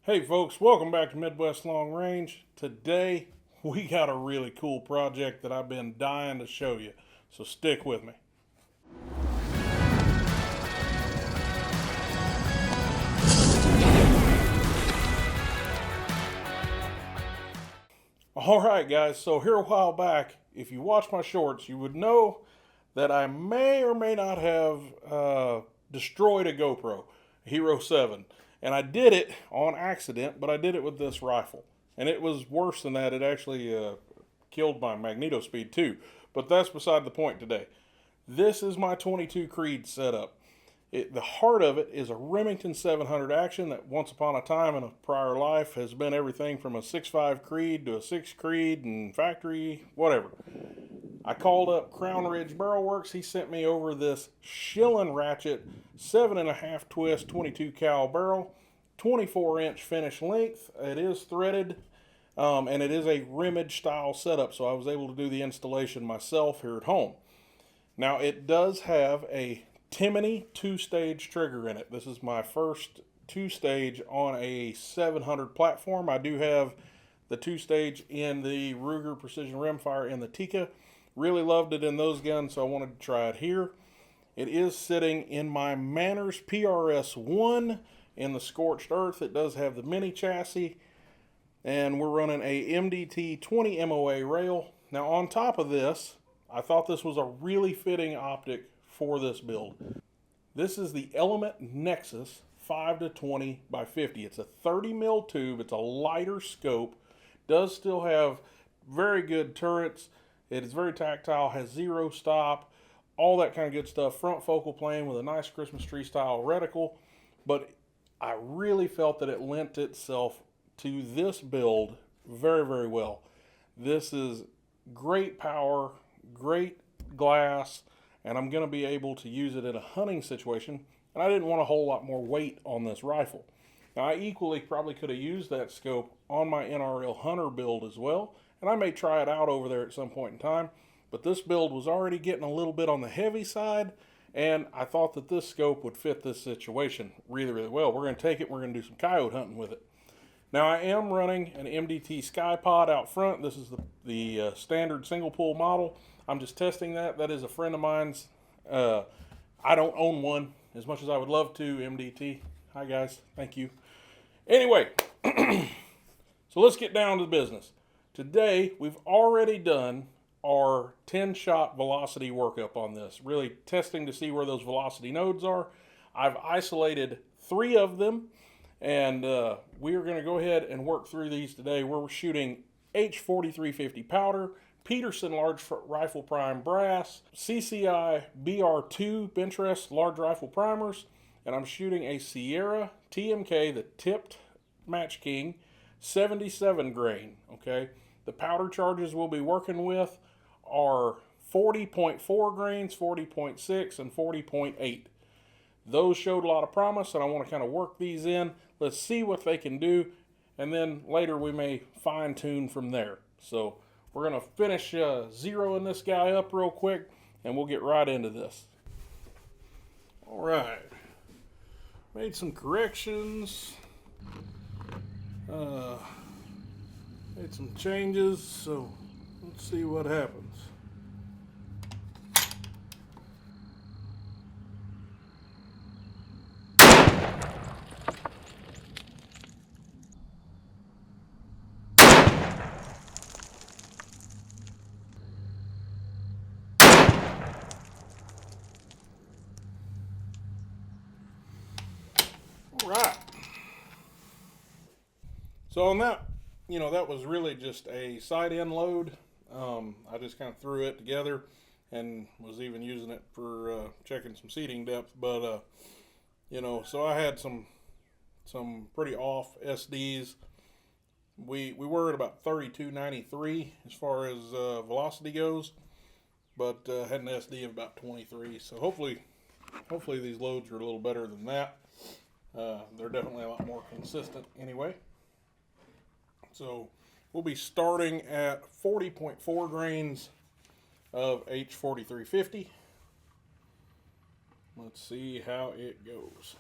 Hey folks, welcome back to Midwest Long Range. Today we got a really cool project that I've been dying to show you, so stick with me. Alright guys, so here a while back, if you watch my shorts, you would know that I may or may not have destroyed a GoPro, Hero 7. And I did it on accident, but I did it with this rifle. And it was worse than that. It actually killed my magneto speed too. But that's beside the point today. This is my 22 Creed setup. The heart of it is a Remington 700 action that once upon a time in a prior life has been everything from a 6.5 Creed to a 6 Creed and factory, whatever. I called up Crownridge Barrel Works. He sent me over this Shilen Ratchet 7.5 twist 22 cal barrel, 24-inch finish length. It is threaded, and it is a rimmage style setup, so I was able to do the installation myself here at home. Now it does have a Timney 2-stage trigger in it. This is my first 2-stage on a 700 platform. I do have the 2-stage in the Ruger Precision Rimfire in the Tika. Really loved it in those guns, so I wanted to try it here. It is sitting in my Manners PRS1 in the Scorched Earth. It does have the mini chassis, and we're running a MDT 20 MOA rail. Now on top of this, I thought this was a really fitting optic for this build. This is the Element Nexus 5-20x50. It's a 30 mil tube. It's a lighter scope. Does still have very good turrets. It is very tactile, has zero stop, all that kind of good stuff. Front focal plane with a nice Christmas tree style reticle. But I really felt that it lent itself to this build very, very well. This is great power, great glass, and I'm going to be able to use it in a hunting situation. And I didn't want a whole lot more weight on this rifle. Now, I equally probably could have used that scope on my NRL Hunter build as well. And I may try it out over there at some point in time. But this build was already getting a little bit on the heavy side. And I thought that this scope would fit this situation really, really well. We're going to take it. We're going to do some coyote hunting with it. Now, I am running an MDT SkyPod out front. This is the standard single pull model. I'm just testing that. That is a friend of mine's. I don't own one as much as I would love to, MDT. Hi, guys. Thank you. Anyway, so let's get down to the business. Today, we've already done our 10-shot velocity workup on this, really testing to see where those velocity nodes are. I've isolated 3 of them, and we are going to go ahead and work through these today. We're shooting H4350 powder, Peterson large rifle prime brass, CCI BR2 bench rest large rifle primers, and I'm shooting a Sierra TMK, the tipped Match King, 77 grain, okay? The powder charges we'll be working with are 40.4 grains, 40.6, and 40.8. Those showed a lot of promise, and I want to kind of work these in. Let's see what they can do, and then later we may fine-tune from there. So we're going to finish zeroing this guy up real quick, and we'll get right into this. All right. Made some corrections. Made some changes, so let's see what happens. All right. So on that, that was really just a side end load. I just kind of threw it together and was even using it for checking some seating depth. But, so I had some pretty off SDs. We were at about 32.93 as far as velocity goes, but had an SD of about 23. So hopefully these loads are a little better than that. They're definitely a lot more consistent anyway. So we'll be starting at 40.4 grains of H4350. Let's see how it goes.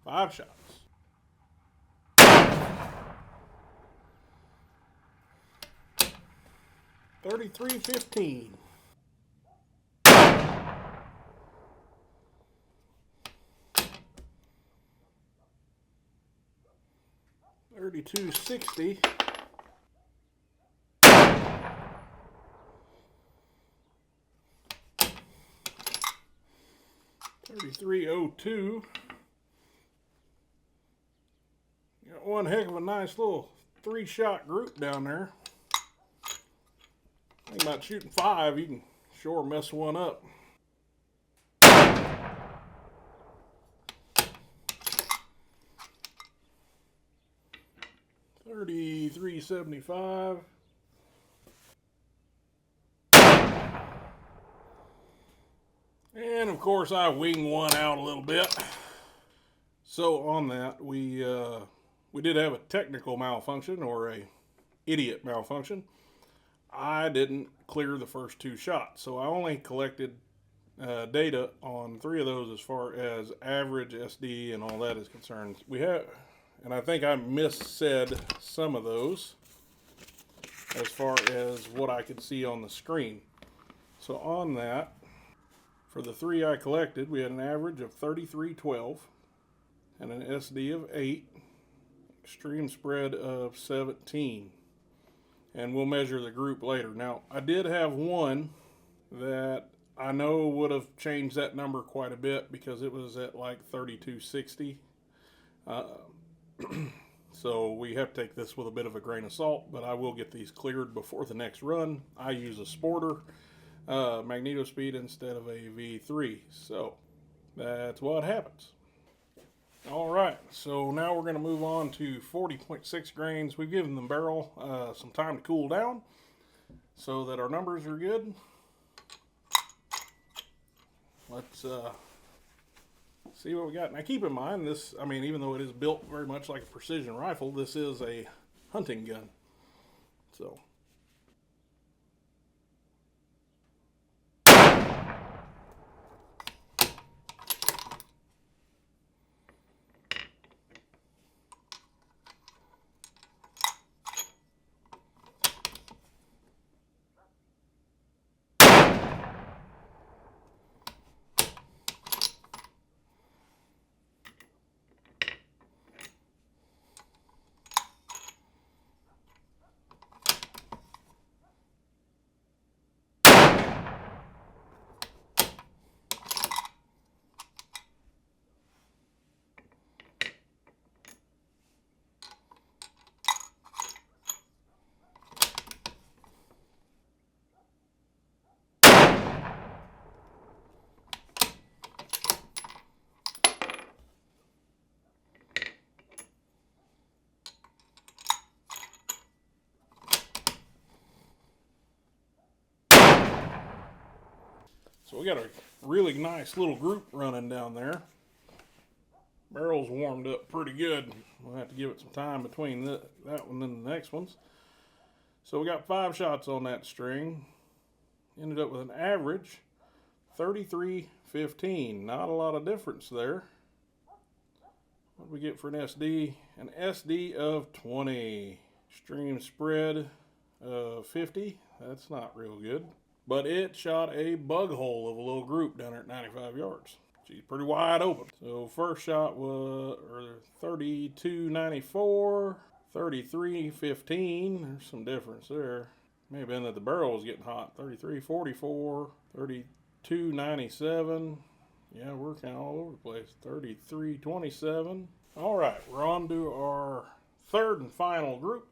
5 shots. $33.15. $32.60. $33.02. Got one heck of a nice little 3-shot group down there. Think about shooting 5, you can sure mess one up. $33.75. And of course I wing one out a little bit. So on that, we did have a technical malfunction, or a idiot malfunction. I didn't clear the first 2 shots, so I only collected data on 3 of those as far as average SD and all that is concerned. We have, and I think I missaid some of those as far as what I could see on the screen. So on that, for the 3 I collected, we had an average of 33.12 and an SD of 8, extreme spread of 17. And we'll measure the group later. Now, I did have one that I know would have changed that number quite a bit because it was at like 32.60. So we have to take this with a bit of a grain of salt, but I will get these cleared before the next run. I use a Sporter magneto speed instead of a V3. So that's what happens. Alright, so now we're going to move on to 40.6 grains. We've given the barrel some time to cool down so that our numbers are good. Let's see what we got. Now keep in mind, this, I mean, even though it is built very much like a precision rifle, this is a hunting gun. So we got a really nice little group running down there. Barrel's warmed up pretty good. We'll have to give it some time between that one and the next ones. So we got 5 shots on that string. Ended up with an average 33.15. Not a lot of difference there. What do we get for an SD? An SD of 20. Extreme spread of 50. That's not real good. But it shot a bug hole of a little group down there at 95 yards. She's pretty wide open. So first shot was 32.94, 33.15. There's some difference there. May have been that the barrel was getting hot. 33.44, 32.97. Yeah, we're kind of all over the place. 33.27. All right, we're on to our 3rd and final group.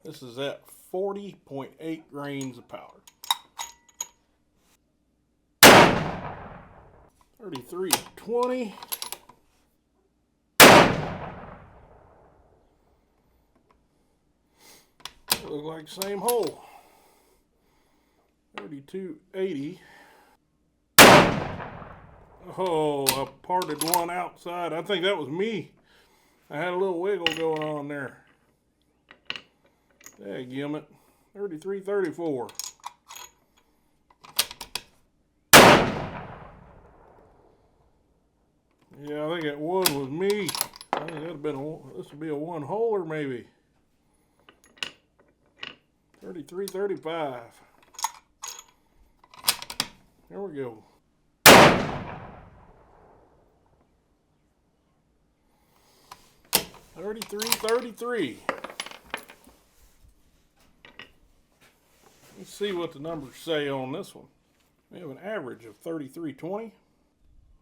This is at 40.8 grains of powder. 33.20. Look like same hole. 32.80. Oh, I parted one outside. I think that was me. I had a little wiggle going on there. Dadgummit. 33.34. Yeah, I think that one was me. I think that'd have been this would be a one-holer maybe. 33-35. There we go. 33-33. Let's see what the numbers say on this one. We have an average of 33.20.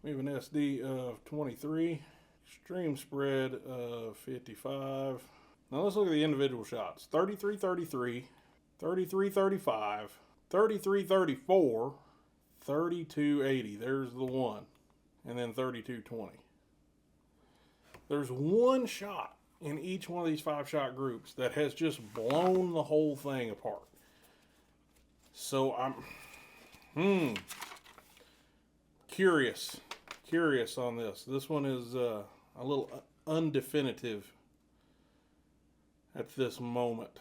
We have an SD of 23. Extreme spread of 55. Now let's look at the individual shots. 33-33, 33-35, 33-34, 32-80. There's the one. And then 32-20. There's one shot in each one of these 5-shot groups that has just blown the whole thing apart. So I'm curious on this. This one is a little undefinitive at this moment.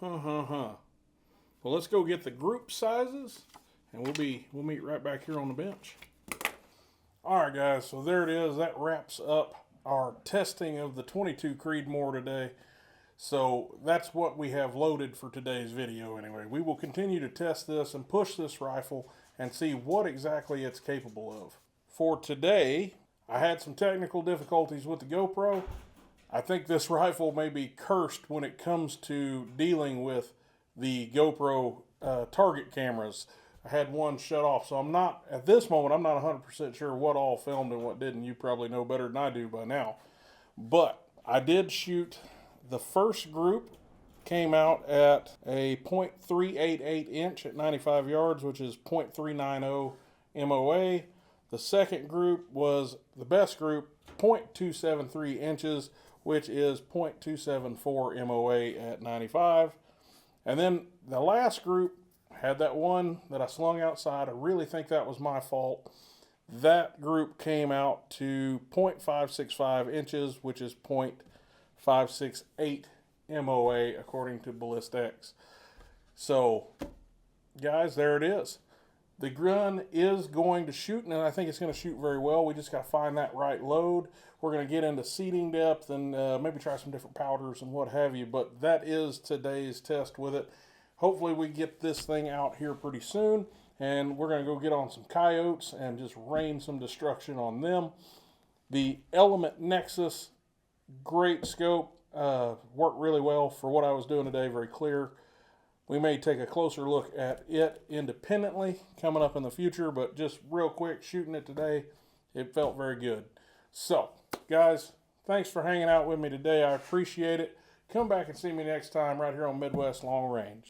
Well, let's go get the group sizes, and we'll meet right back here on the bench. All right, guys. So there it is. That wraps up our testing of the 22 Creedmoor today. So that's what we have loaded for today's video anyway. We will continue to test this and push this rifle and see what exactly it's capable of. For today, I had some technical difficulties with the GoPro. I think this rifle may be cursed when it comes to dealing with the GoPro target cameras. I had one shut off, so I'm not, at this moment, I'm not 100% sure what all filmed and what didn't. You probably know better than I do by now. But I did shoot. The first group came out at a .388 inch at 95 yards, which is .390 MOA. The second group was the best group, .273 inches, which is .274 MOA at 95. And then the last group had that one that I slung outside. I really think that was my fault. That group came out to .565 inches, which is .568 MOA according to Ballistics. So, guys, there it is. The gun is going to shoot, and I think it's going to shoot very well. We just got to find that right load. We're going to get into seating depth and maybe try some different powders and what have you, but that is today's test with it. Hopefully we get this thing out here pretty soon, and we're going to go get on some coyotes and just rain some destruction on them. The Element Nexus, great scope, worked really well for what I was doing today, very clear. We may take a closer look at it independently coming up in the future, but just real quick, shooting it today, it felt very good. So, guys, thanks for hanging out with me today. I appreciate it. Come back and see me next time right here on Midwest Long Range.